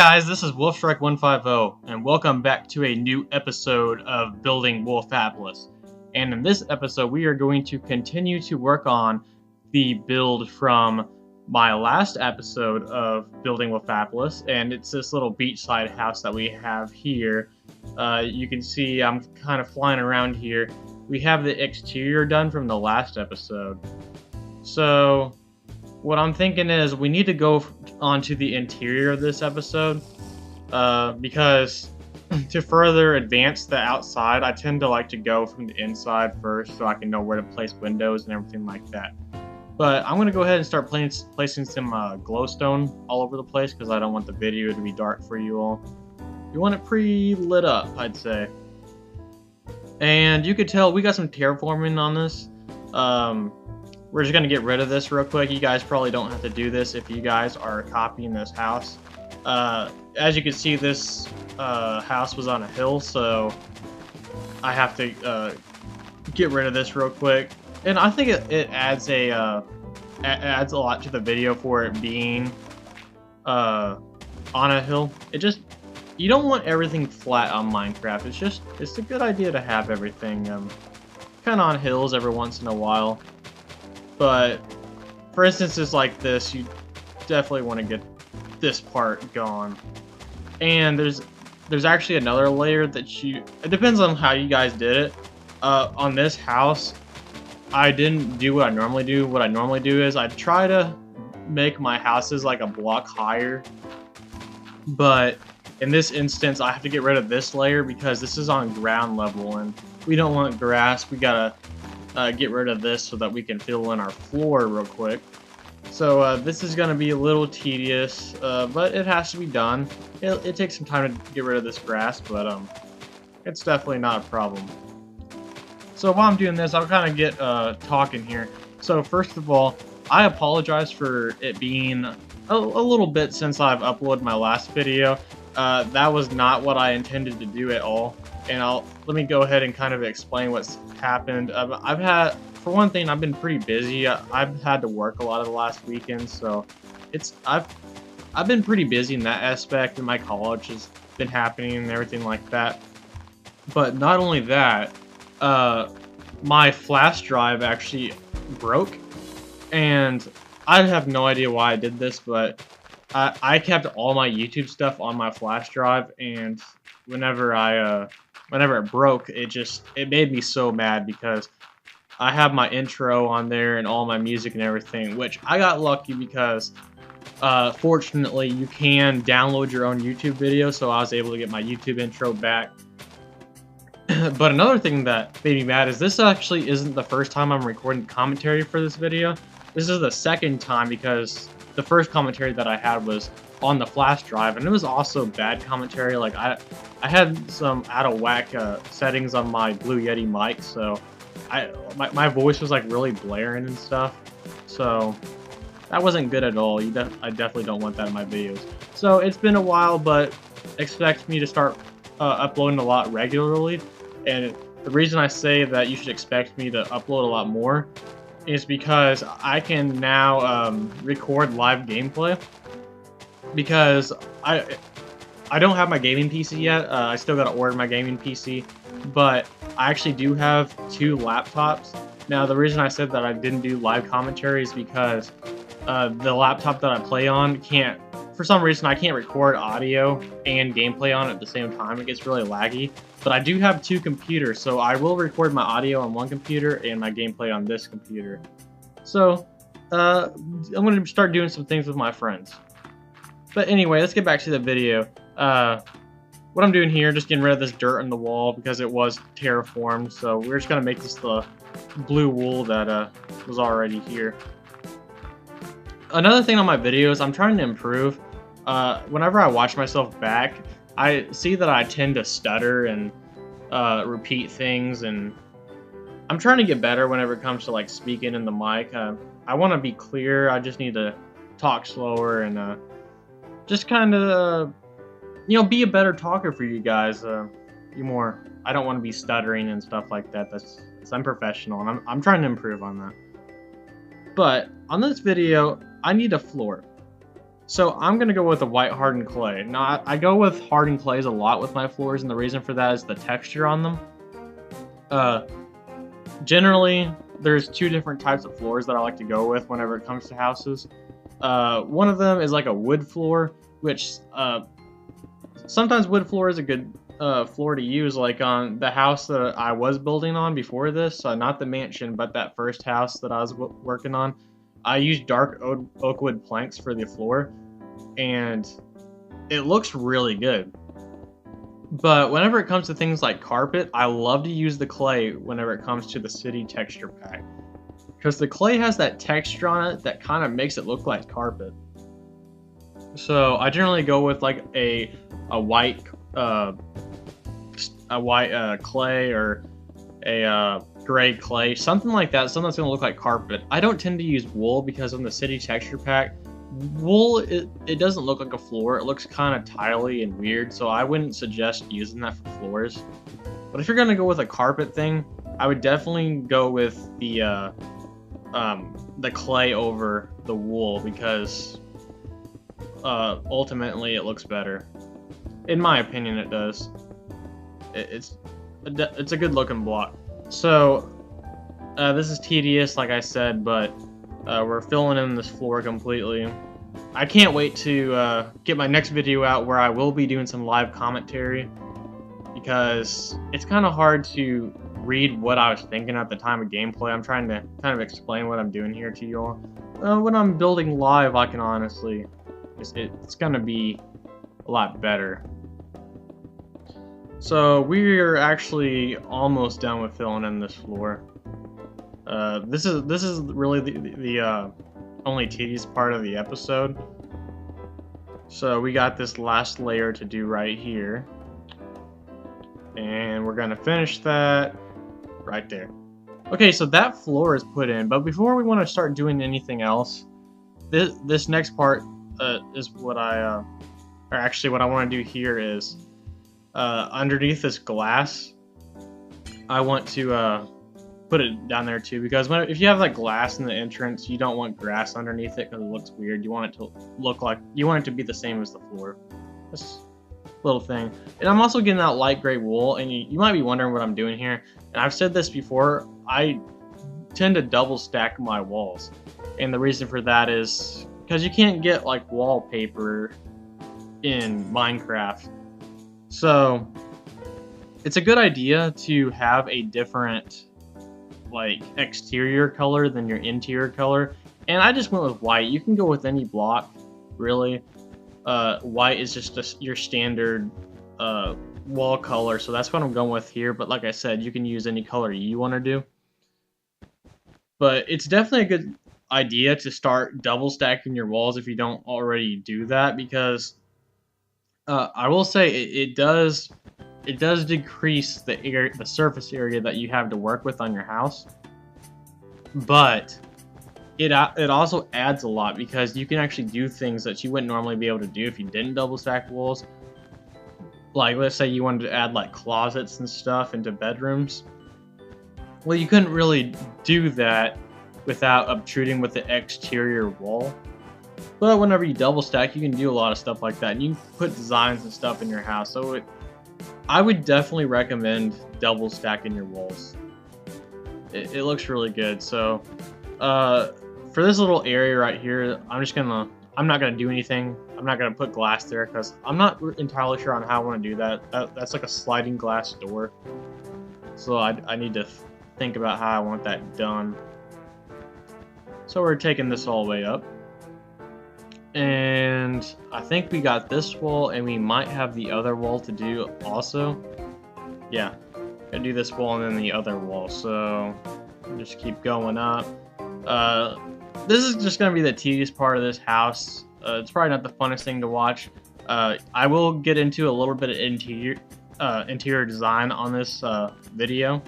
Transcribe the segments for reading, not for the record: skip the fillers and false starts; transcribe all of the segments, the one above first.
guys, this is Wolfstrike150, and welcome back to a new episode of Building Wolfapolis. And in this episode, we are going to continue to work on the build from my last episode of Building Wolfapolis, and it's this little beachside house that we have here. You can see I'm kind of flying around here. We have the exterior done from the last episode. So what I'm thinking is we need to go onto the interior of this episode because to further advance the outside, I tend to like to go from the inside first so I can know where to place windows and everything like that. But I'm going to go ahead and start placing some glowstone all over the place because I don't want the video to be dark for you all. You want it pretty lit up, I'd say. And you could tell we got some terraforming on this. We're just going to get rid of this real quick. You guys probably don't have to do this if you guys are copying this house. As you can see, this house was on a hill, so I have to get rid of this real quick. And I think it adds a lot to the video for it being on a hill. You don't want everything flat on Minecraft. It's a good idea to have everything kind of on hills every once in a while. But for instances like this, you definitely want to get this part gone. And there's actually another layer that it depends on how you guys did it. On this house, I didn't do what I normally do. What I normally do is I try to make my houses like a block higher. But in this instance, I have to get rid of this layer because this is on ground level and we don't want grass. We gotta get rid of this so that we can fill in our floor real quick. So this is going to be a little tedious, but it has to be done. It takes some time to get rid of this grass, but it's definitely not a problem. So while I'm doing this, I'll kind of get talking here. So first of all, I apologize for it being a little bit since I've uploaded my last video. That was not what I intended to do at all. And let me go ahead and kind of explain what's happened. For one thing, I've been pretty busy. I've had to work a lot of the last weekend, so I've been pretty busy in that aspect, and my college has been happening and everything like that. But not only that, my flash drive actually broke, and I have no idea why I did this, but I kept all my YouTube stuff on my flash drive, and whenever it broke, it made me so mad because I have my intro on there and all my music and everything, which I got lucky because fortunately you can download your own YouTube video, so I was able to get my YouTube intro back. But another thing that made me mad is this actually isn't the first time I'm recording commentary for this video. This is the second time because the first commentary that I had was on the flash drive, and it was also bad commentary. Like I had some out of whack settings on my Blue Yeti mic, so my voice was like really blaring and stuff. So that wasn't good at all. I definitely don't want that in my videos. So it's been a while, but expect me to start uploading a lot regularly. And the reason I say that you should expect me to upload a lot more is because I can now record live gameplay. Because I don't have my gaming PC yet. I still gotta order my gaming PC, but I actually do have 2 laptops. Now, the reason I said that I didn't do live commentary is because the laptop that I play on for some reason, I can't record audio and gameplay on it at the same time. It gets really laggy. But I do have 2 computers, so I will record my audio on one computer and my gameplay on this computer. So I'm going to start doing some things with my friends. But anyway, let's get back to the video. What I'm doing here, just getting rid of this dirt on the wall because it was terraformed. So we're just going to make this the blue wool that was already here. Another thing on my videos, I'm trying to improve. Whenever I watch myself back, I see that I tend to stutter and repeat things. And I'm trying to get better whenever it comes to like speaking in the mic. I want to be clear. I just need to talk slower and just kind of, be a better talker for you guys. I don't want to be stuttering and stuff like that. That's unprofessional, and I'm trying to improve on that. But on this video, I need a floor. So I'm gonna go with a white hardened clay. Now I go with hardened clays a lot with my floors, and the reason for that is the texture on them. Generally, there's two different types of floors that I like to go with whenever it comes to houses. One of them is like a wood floor, which sometimes wood floor is a good floor to use, like on the house that I was building on before this, not the mansion, but that first house that I was working on. I used dark oak wood planks for the floor, and it looks really good. But whenever it comes to things like carpet, I love to use the clay whenever it comes to the city texture pack, because the clay has that texture on it that kind of makes it look like carpet. So I generally go with like a white clay or a gray clay, something like that, something that's going to look like carpet. I don't tend to use wool because on the city texture pack, wool, it doesn't look like a floor. It looks kind of tiley and weird, so I wouldn't suggest using that for floors. But if you're going to go with a carpet thing, I would definitely go with the clay over the wool, because ultimately it looks better. In my opinion, it does. It's a good looking block. So this is tedious, like I said, but we're filling in this floor completely. I can't wait to get my next video out where I will be doing some live commentary, because it's kind of hard to read what I was thinking at the time of gameplay. I'm trying to kind of explain what I'm doing here to you all. When I'm building live, I can honestly, it's going to be a lot better. So we're actually almost done with filling in this floor. This is really the only tedious part of the episode. So we got this last layer to do right here, and we're gonna finish that right there. Okay, so that floor is put in, but before we want to start doing anything else, this next part is what or actually what I want to do here is underneath this glass, I want to put it down there too, because if you have like glass in the entrance, you don't want grass underneath it because it looks weird. You want it to look like, you want it to be the same as the floor. That's a little thing. And I'm also getting that light gray wool, and you might be wondering what I'm doing here. And I've said this before, I tend to double stack my walls, and the reason for that is because you can't get like wallpaper in Minecraft. So it's a good idea to have a different like exterior color than your interior color, and I just went with white. You can go with any block, really. White is just your standard wall color, so that's what I'm going with here. But like I said, you can use any color you want to do. But it's definitely a good idea to start double stacking your walls if you don't already do that, because I will say it does decrease the surface area that you have to work with on your house, but it also adds a lot, because you can actually do things that you wouldn't normally be able to do if you didn't double stack walls. Like, let's say you wanted to add like closets and stuff into bedrooms. Well, you couldn't really do that without obtruding with the exterior wall. But whenever you double stack, you can do a lot of stuff like that, and you can put designs and stuff in your house. So I would definitely recommend double stacking your walls. It looks really good. So for this little area right here, I'm not gonna do anything. I'm not gonna put glass there because I'm not entirely sure on how I want to do that. That's like a sliding glass door, so I need to think about how I want that done. So we're taking this all the way up, and I think we got this wall, and we might have the other wall to do also. Yeah, gonna do this wall and then the other wall. So just keep going up. This is just gonna be the tedious part of this house. It's probably not the funnest thing to watch. I will get into a little bit of interior design on this video,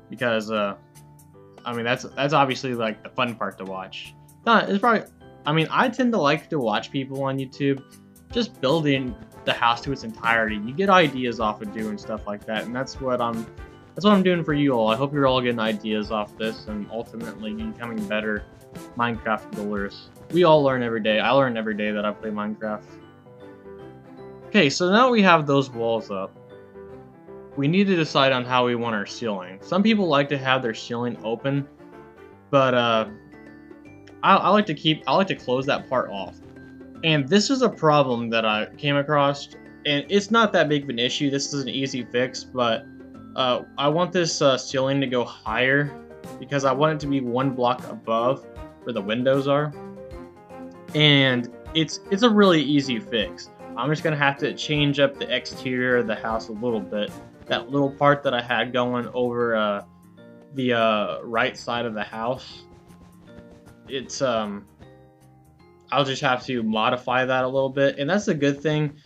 because I mean that's obviously like the fun part to watch. It's probably, I mean, I tend to like to watch people on YouTube just building the house to its entirety. You get ideas off of doing stuff like that, and that's what that's what I'm doing for you all. I hope you're all getting ideas off this and ultimately becoming better Minecraft builders. We all learn every day. I learn every day that I play Minecraft. Okay, so now we have those walls up. We need to decide on how we want our ceiling. Some people like to have their ceiling open, but I like to close that part off. And this is a problem that I came across, and it's not that big of an issue. This is an easy fix, but I want this ceiling to go higher because I want it to be one block above where the windows are. And it's a really easy fix. I'm just gonna have to change up the exterior of the house a little bit. That little part that I had going over the right side of the house, it's I'll just have to modify that a little bit, and that's a good thing.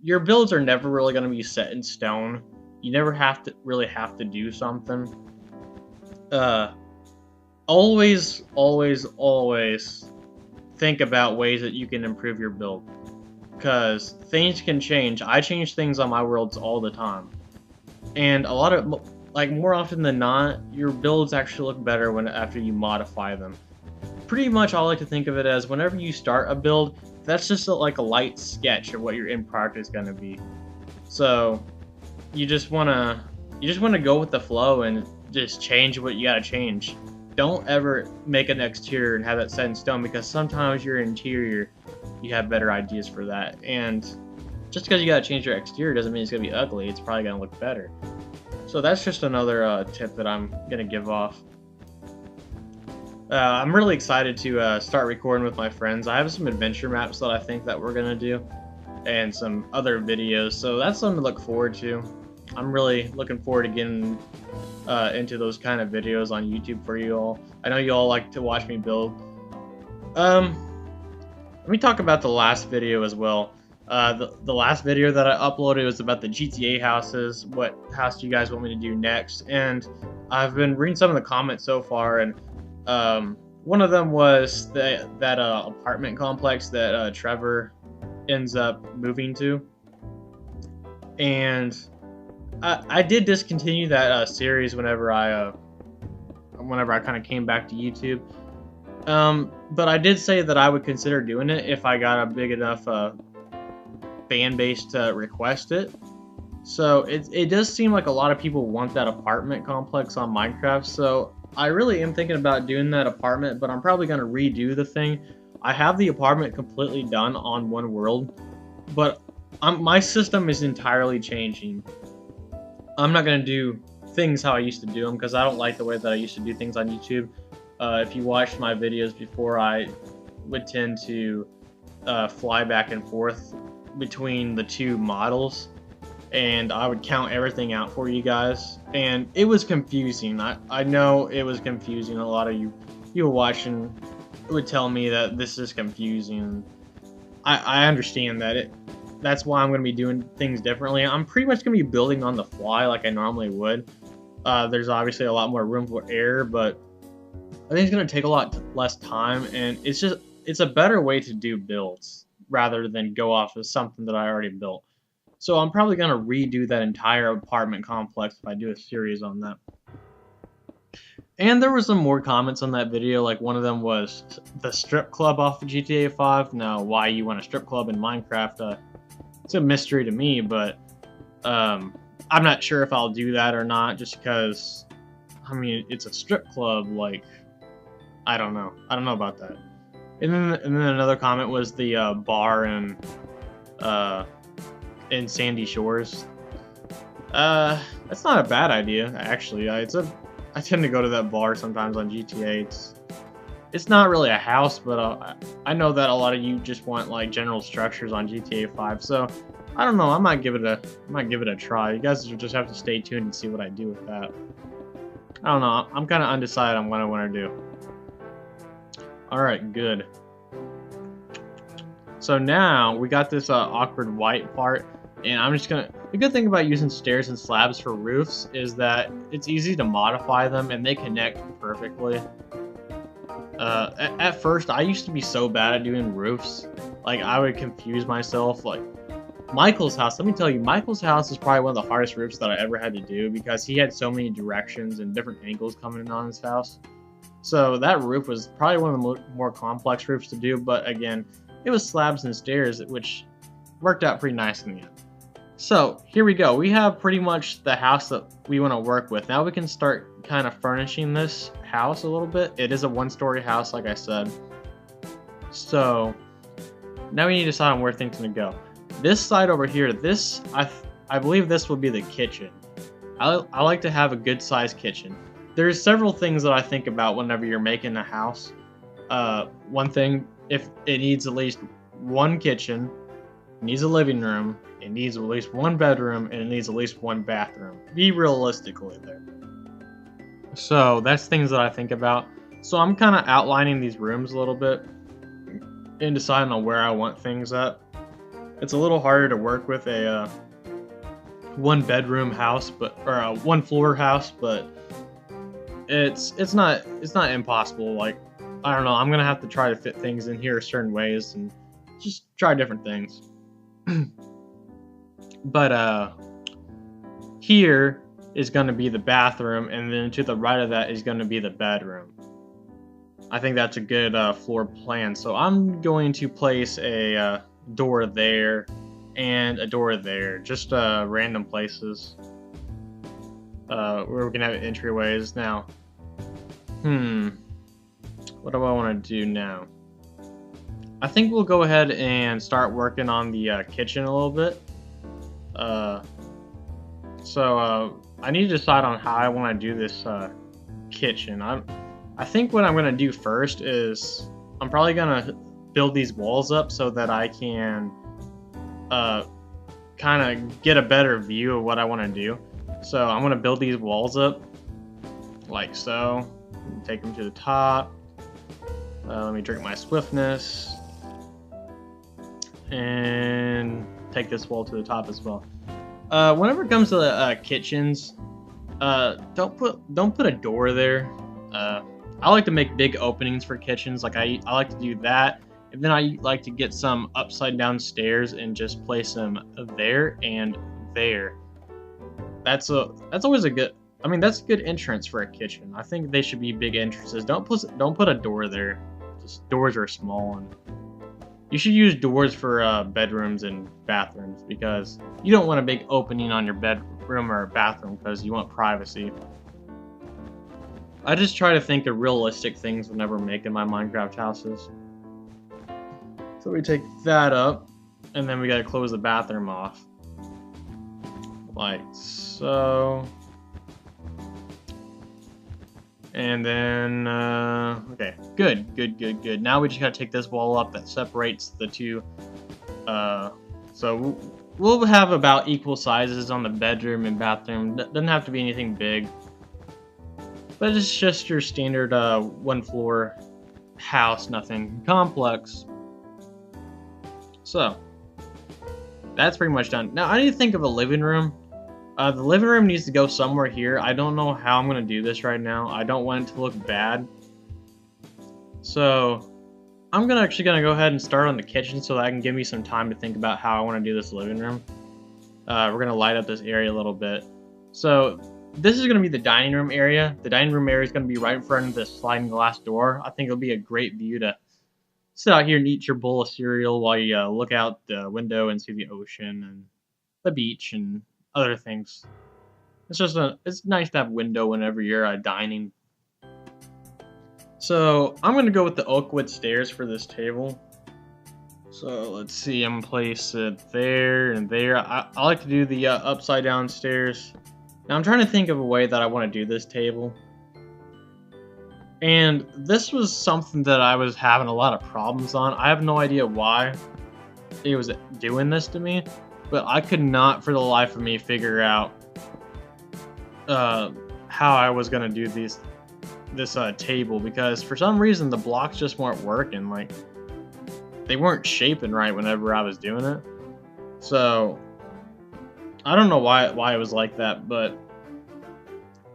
Your builds are never really going to be set in stone. You never have to do something. Always think about ways that you can improve your build, because things can change. I change things on my worlds all the time, and more often than not, your builds actually look better after you modify them. Pretty much all I like to think of it as, whenever you start a build, that's just like a light sketch of what your end product is going to be. So you just want to go with the flow and just change what you got to change. Don't ever make an exterior and have that set in stone, because sometimes your interior, you have better ideas for that. And just because you got to change your exterior doesn't mean it's going to be ugly. It's probably going to look better. So that's just another tip that I'm going to give off. I'm really excited to start recording with my friends. I have some adventure maps that I think that we're going to do, and some other videos, so that's something to look forward to. I'm really looking forward to getting into those kind of videos on YouTube for you all. I know you all like to watch me build. Let me talk about the last video as well. The last video that I uploaded was about the GTA houses. What house do you guys want me to do next? And I've been reading some of the comments so far, and one of them was that apartment complex that Trevor ends up moving to. And I did discontinue that series whenever I kind of came back to YouTube. But I did say that I would consider doing it if I got a big enough fan base to request it. So it does seem like a lot of people want that apartment complex on Minecraft, so I really am thinking about doing that apartment, but I'm probably going to redo the thing. I have the apartment completely done on one world, but my system is entirely changing. I'm not going to do things how I used to do them, because I don't like the way that I used to do things on YouTube. If you watched my videos before, I would tend to fly back and forth between the two models, and I would count everything out for you guys, and it was confusing. I know it was confusing. A lot of you watching would tell me that this is confusing. I understand that. That's why I'm going to be doing things differently. I'm pretty much going to be building on the fly like I normally would. There's obviously a lot more room for error, but I think it's going to take a lot less time, and it's a better way to do builds rather than go off of something that I already built. So I'm probably going to redo that entire apartment complex if I do a series on that. And there were some more comments on that video, like one of them was the strip club off of GTA 5. Now, why you want a strip club in Minecraft, it's a mystery to me, but I'm not sure if I'll do that or not, just because, I mean, it's a strip club, like, I don't know about that. And then another comment was the bar in Sandy Shores. That's not a bad idea, actually. I tend to go to that bar sometimes on GTA. It's not really a house, but I know that a lot of you just want like general structures on GTA 5. So I don't know. I might give it a try. You guys will just have to stay tuned and see what I do with that. I don't know. I'm kind of undecided on what I want to do. All right, good. So now we got this awkward white part, and I'm just gonna. The good thing about using stairs and slabs for roofs is that it's easy to modify them, and they connect perfectly. At first, I used to be so bad at doing roofs. Like, I would confuse myself. Like, Michael's house, let me tell you, Michael's house is probably one of the hardest roofs that I ever had to do because he had so many directions and different angles coming in on his house. So that roof was probably one of the more complex roofs to do, but again, it was slabs and stairs, which worked out pretty nice in the end. So here we go. We have pretty much the house that we want to work with. Now we can start kind of furnishing this house a little bit. It is a one-story house, like I said. So now we need to decide on where things are going to go. This side over here, this I believe this will be the kitchen. I like to have a good-sized kitchen. There's several things that I think about whenever you're making a house. One thing, if it needs at least one kitchen, it needs a living room, it needs at least one bedroom, and it needs at least one bathroom. Be realistically there. So that's things that I think about. So I'm kind of outlining these rooms a little bit and deciding on where I want things at. It's a little harder to work with a one bedroom house, or a one floor house, but it's not impossible. Like, I don't know, I'm gonna have to try to fit things in here certain ways and just try different things. But here is going to be the bathroom, and then to the right of that is going to be the bedroom. I think that's a good floor plan. So I'm going to place a door there and a door there, just random places where we can have entryways. Now, what do I want to do now? I think we'll go ahead and start working on the kitchen a little bit. So I need to decide on how I want to do this kitchen. I think what I'm going to do first is I'm probably going to build these walls up so that I can kind of get a better view of what I want to do. So I'm going to build these walls up like so. Take them to the top. Let me drink my swiftness. And take this wall to the top as well. Whenever it comes to kitchens, don't put a door there. I like to make big openings for kitchens. Like I like to do that, and then I like to get some upside down stairs and just place them there and there. That's always a good. I mean, that's a good entrance for a kitchen. I think they should be big entrances. Don't put a door there. Just doors are small, and you should use doors for bedrooms and bathrooms because you don't want a big opening on your bedroom or bathroom because you want privacy. I just try to think of realistic things whenever making my Minecraft houses. So we take that up, and then we gotta close the bathroom off. Like so. And then, okay, good. Now we just gotta take this wall up that separates the two. So we'll have about equal sizes on the bedroom and bathroom. Doesn't have to be anything big. But it's just your standard one floor house, nothing complex. So, that's pretty much done. Now I need to think of a living room. The living room needs to go somewhere here. I don't know how I'm going to do this right now. I don't want it to look bad. So, I'm actually going to go ahead and start on the kitchen so that I can give me some time to think about how I want to do this living room. We're going to light up this area a little bit. So, this is going to be the dining room area. The dining room area is going to be right in front of this sliding glass door. I think it'll be a great view to sit out here and eat your bowl of cereal while you look out the window and see the ocean and the beach and other things. It's nice to have a window whenever you're dining. So I'm gonna go with the oak wood stairs for this table. So let's see, I'm gonna place it there and there. I like to do the upside down stairs. Now I'm trying to think of a way that I want to do this table. And this was something that I was having a lot of problems on. I have no idea why it was doing this to me. But I could not, for the life of me, figure out how I was gonna do this table because for some reason the blocks just weren't working. Like they weren't shaping right whenever I was doing it. So I don't know why it was like that, but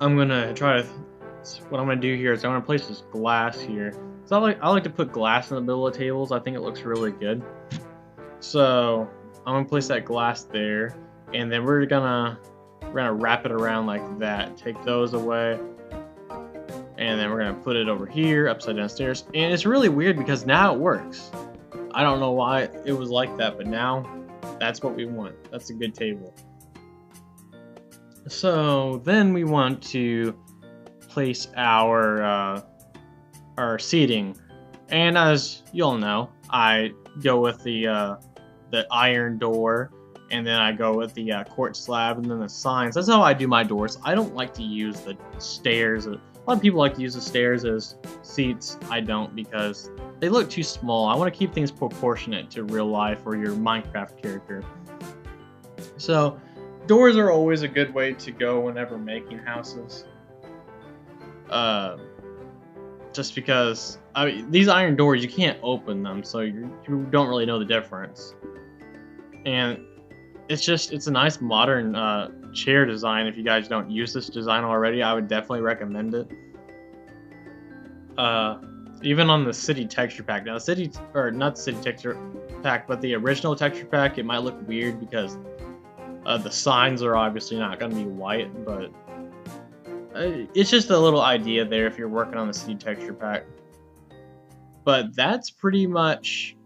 I'm gonna try to. What I'm gonna do here is I'm gonna place this glass here. So I like to put glass in the middle of tables. I think it looks really good. So I'm gonna place that glass there, and then we're gonna wrap it around like that. Take those away, and then we're gonna put it over here, upside down stairs. And it's really weird because now it works. I don't know why it was like that, but now that's what we want. That's a good table. So then we want to place our seating, and as you'll know, I go with the iron door, and then I go with the quartz slab, and then the signs. That's how I do my doors. I don't like to use the stairs. A lot of people like to use the stairs as seats. I don't, because they look too small. I want to keep things proportionate to real life or your Minecraft character. So doors are always a good way to go whenever making houses. Just because, I mean, these iron doors, you can't open them, so you don't really know the difference. And it's a nice modern chair design. If you guys don't use this design already, I would definitely recommend it. Even on the city texture pack. Now, not the city texture pack, but the original texture pack, it might look weird because the signs are obviously not going to be white, but it's just a little idea there if you're working on the city texture pack. But that's pretty much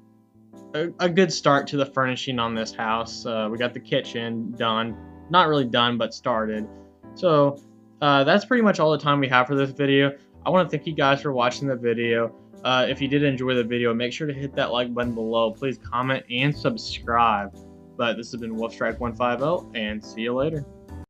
a good start to the furnishing on this house. We got the kitchen done. Not really done, but started. So that's pretty much all the time we have for this video. I want to thank you guys for watching the video. If you did enjoy the video, make sure to hit that like button below. Please comment and subscribe. But this has been Wolfstrike150, and see you later.